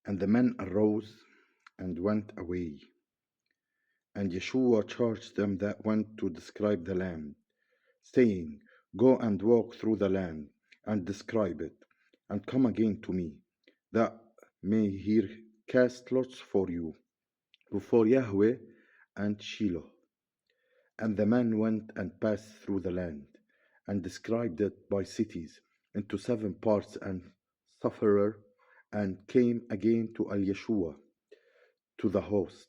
And the men arose and went away. And Yeshua charged them that went to describe the land, saying, Go and walk through the land and describe it, and come again to me, that may here cast lots for you before Yahweh and Shiloh. And the man went and passed through the land, and described it by cities into 7 parts and sufferer, and came again to Al Yeshua, to the host.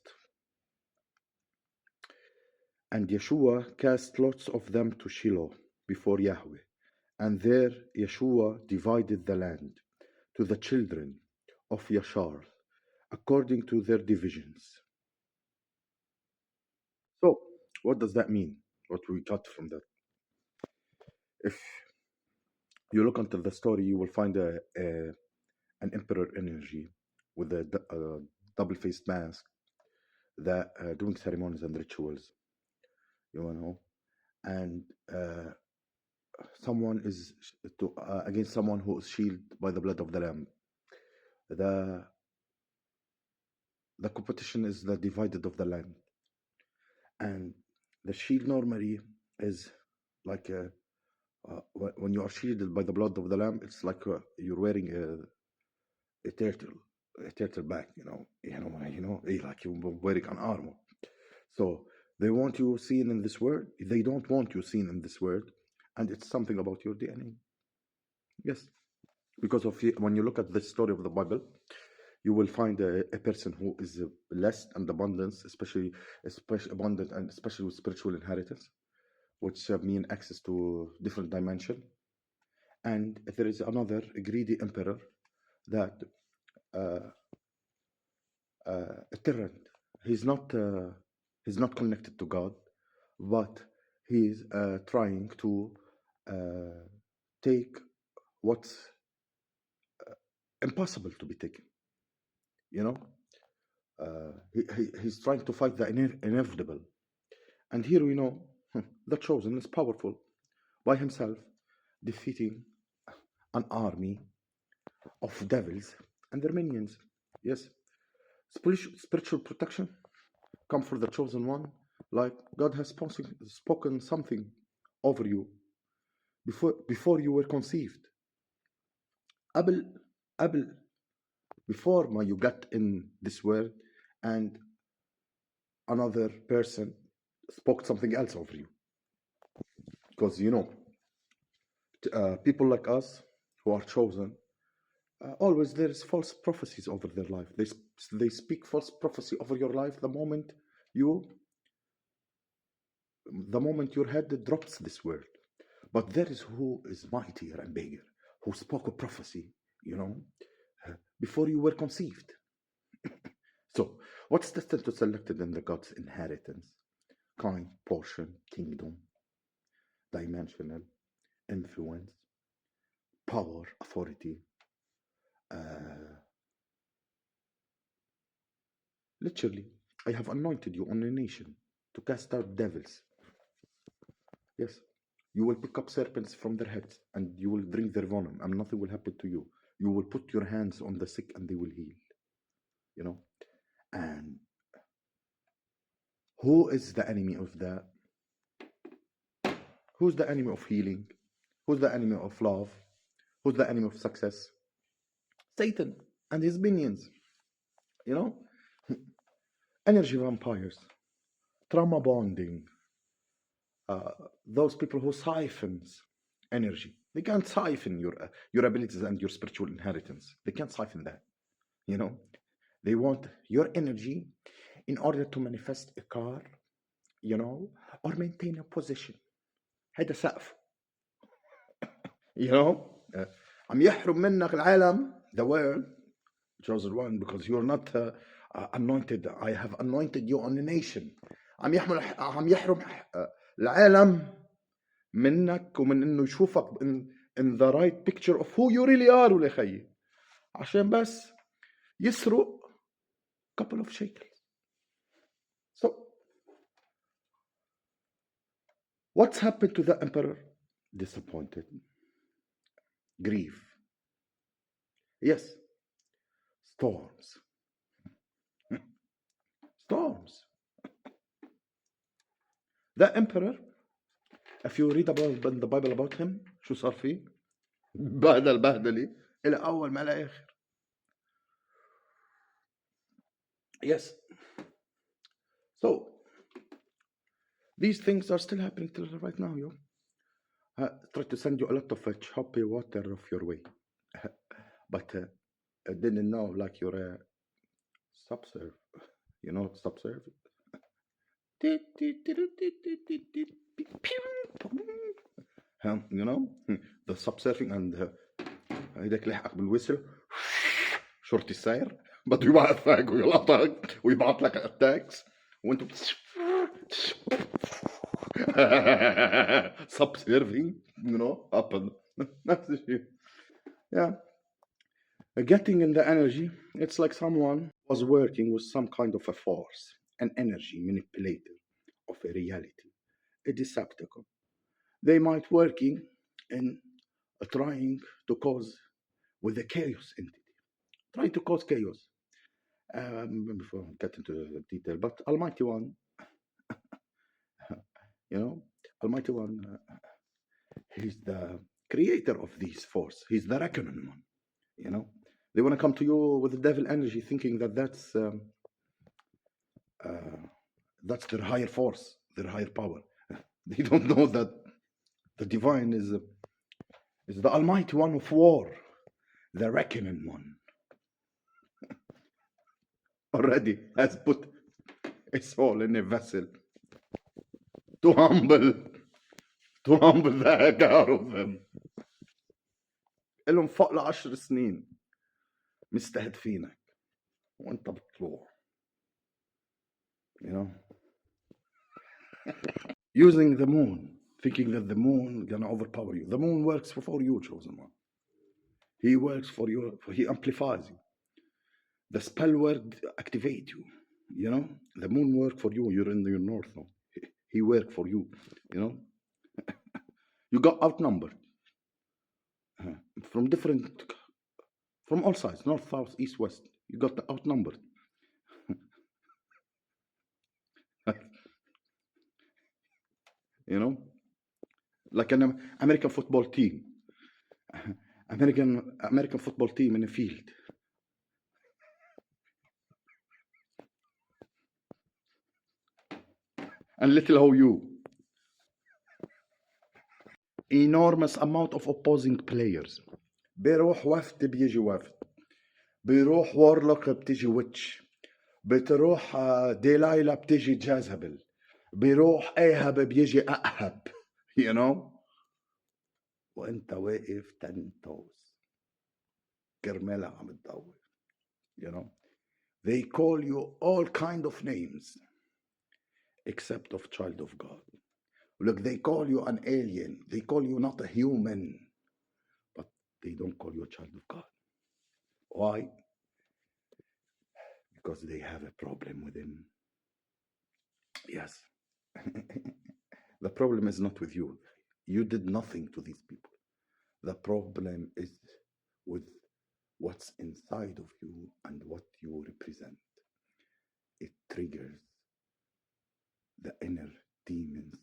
And Yeshua cast lots of them to Shiloh before Yahweh. And there Yeshua divided the land to the children of Yashar according to their divisions. So, what does that mean? What we got from that? If you look into the story, you will find an emperor energy with a double-faced mask that doing ceremonies and rituals, you know, and someone is against someone who is shielded by the blood of the lamb. The competition is the divided of the land, and the shield normally is like when you are shielded by the blood of the lamb, it's like you're wearing a turtle back, like you're wearing an armor. So they want you seen in this world. They don't want you seen in this world, and it's something about your DNA. Yes, because of when you look at the story of the Bible, you will find a person who is blessed and abundance, especially abundant and especially with spiritual inheritance, which mean access to different dimension. And there is another greedy emperor that a tyrant. He's not connected to God, but he's trying to take what's impossible to be taken. You know, he's trying to fight the inevitable. And here we know the chosen is powerful by himself, defeating an army of devils and their minions. Yes, spiritual protection come for the chosen one, like God has spoken something over you before you were conceived. Abel, before you got in this world, and another person spoke something else over you. Because people like us who are chosen, always there is false prophecies over their life. They speak false prophecy over your life the moment your head drops this world. But there is who is mightier and bigger, who spoke a prophecy, before you were conceived. So, what's destined to selected in the God's inheritance? Kind, portion, kingdom, dimensional, influence, power, authority. Literally, I have anointed you on a nation to cast out devils. Yes, you will pick up serpents from their heads and you will drink their venom, and nothing will happen to you. You will put your hands on the sick and they will heal. And who is the enemy of that? Who's the enemy of healing? Who's the enemy of love? Who's the enemy of success? Satan and his minions. Energy vampires, trauma bonding, those people who siphons energy. They can't siphon your abilities and your spiritual inheritance. They can't siphon that. They want your energy in order to manifest a car, or maintain a position. هذا سقف. عم يحرم منك العالم, the world, chosen one, because you're not anointed. I have anointed you on a nation. عم يحرم العالم منك ومن انه يشوفك in the right picture of who you really are ولا خيي, عشان بس يسرق couple of shekels. So what's happened to the emperor? Disappointed, grief. Yes, storms. Storms. The emperor, if you read about in the Bible about him, شو صار فيه؟ بهدلة إلى أول ما لا آخر. Yes. So these things are still happening till right now, yo. Try to send you a lot of choppy water of your way, but I didn't know like you're a subserve. You know subserve? You know the subsurfing and هيداك لحقك بالويسل شرطي الساير بده يوقفك ويلقطك ويبعث لك اتاكس وانتم subserving, you know, up and that's the shit. Yeah. Getting in the energy, it's like someone was working with some kind of a force, an energy manipulator of a reality, a Decepticon. They might working in trying to cause with the chaos entity, trying to cause chaos. Before I get into the detail, but Almighty One, you know, Almighty One, he's the creator of this force. He's the reckoning one, you know. They want to come to you with the devil energy, thinking that that's their higher force, their higher power. They don't know that the divine is the Almighty One of war, the reckoning one. Already has put a soul in a vessel to humble the heck out of them. لهم فوق ل10 سنين مستهدفينك وانت بتطلع, you know, using the moon, thinking that the moon gonna overpower you. The moon works for you, chosen one. He works for you. He amplifies you. The spell word activate you. You know, the moon work for you. You're in your north now. He work for you. You know, you got outnumbered from all sides, north, south, east, west. You got outnumbered. You know, like an American football team. American football team in a field. And little how you. Enormous amount of opposing players. بيروح وفد بيجي وفد. بيروح وورلوك بتيجي ويتش. بتروح ديلايلا بتيجي جازبل. بيروح ايهب بيجي اهب. You know. وانت واقف تنتوس. كرمالها عم تدور. You know. They call you all kind of names. Except of child of God. Look, they call you an alien. They call you not a human. But they don't call you a child of God. Why? Because they have a problem with him. Yes. The problem is not with you. You did nothing to these people. The problem is with what's inside of you and what you represent. It triggers the inner demons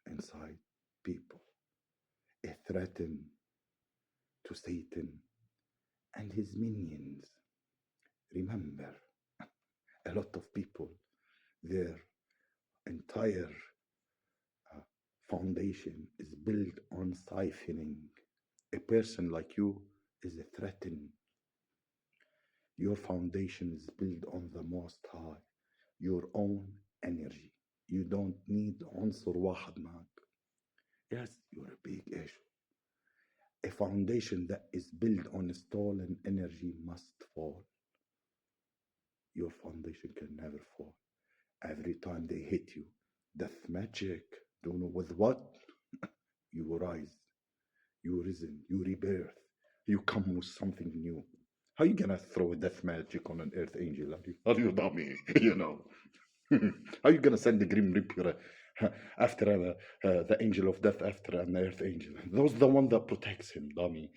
inside people. A threat to Satan and his minions. Remember, a lot of people, their entire foundation is built on siphoning. A person like you is a threat. Your foundation is built on the Most High, your own energy. You don't need عنصر واحد معك. Yes, you're a big issue. A foundation that is built on stolen energy must fall. Your foundation can never fall. Every time they hit you, death magic, don't know with what, you rise, you risen, you rebirth, you come with something new. How you gonna throw death magic on an earth angel? Are you dummy? You know. How you gonna send the Grim Reaper after the angel of death after an earth angel? Those the one that protects him, dummy.